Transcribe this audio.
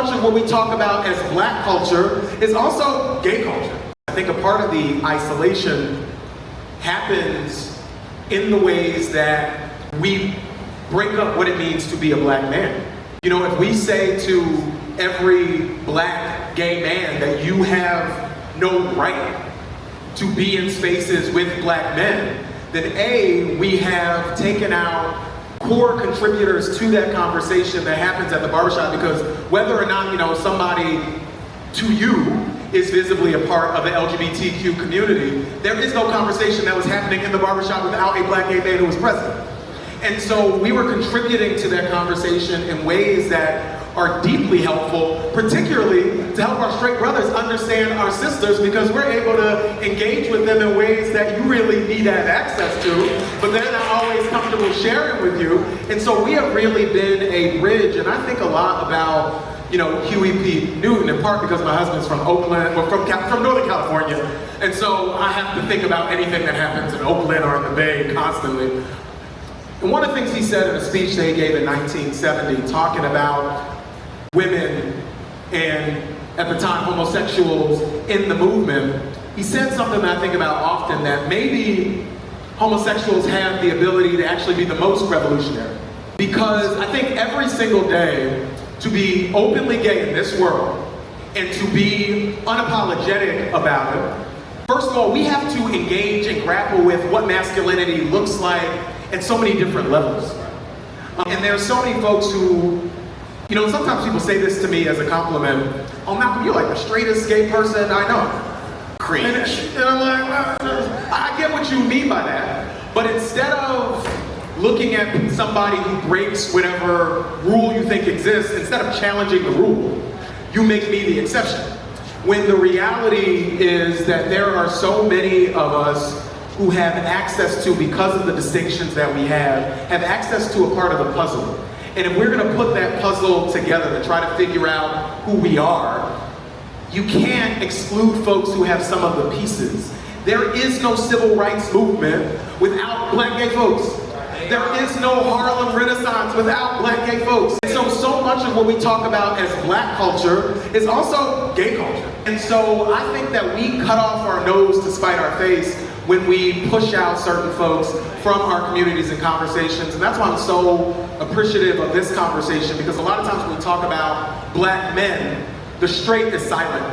much of what we talk about as black culture is also gay culture. I think a part of the isolation happens in the ways that we break up what it means to be a black man. You know, if we say to every black gay man that you have no right to be in spaces with black men, then A, we have taken out core contributors to that conversation that happens at the barbershop, because whether or not, you know, somebody to you is visibly a part of the LGBTQ community, there is no conversation that was happening in the barbershop without a black gay man who was present. And so we were contributing to that conversation in ways that are deeply helpful, particularly to help our straight brothers understand our sisters, because we're able to engage with them in ways that you really need to have access to, but they're not always comfortable sharing with you. And so we have really been a bridge, and I think a lot about, you know, Huey P. Newton, in part because my husband's from Oakland, or from Northern California, and so I have to think about anything that happens in Oakland or in the Bay constantly. And one of the things he said in a speech that he gave in 1970, talking about women and, at the time, homosexuals in the movement, he said something that I think about often, that maybe homosexuals have the ability to actually be the most revolutionary. Because I think every single day, to be openly gay in this world and to be unapologetic about it, first of all, we have to engage and grapple with what masculinity looks like at so many different levels. And there are so many folks who, you know, sometimes people say this to me as a compliment: "Oh, Malcolm, you're like the straightest gay person I know." Cringe. And I'm like, well, I get what you mean by that, but instead of looking at somebody who breaks whatever rule you think exists, instead of challenging the rule, you make me the exception. When the reality is that there are so many of us who have access to, because of the distinctions that we have access to a part of the puzzle. And if we're gonna put that puzzle together and try to figure out who we are, you can't exclude folks who have some of the pieces. There is no civil rights movement without black gay folks. There is no Harlem Renaissance without black gay folks. And so much of what we talk about as black culture is also gay culture. And so I think that we cut off our nose to spite our face when we push out certain folks from our communities and conversations. And that's why I'm so appreciative of this conversation, because a lot of times when we talk about black men, the straight is silent.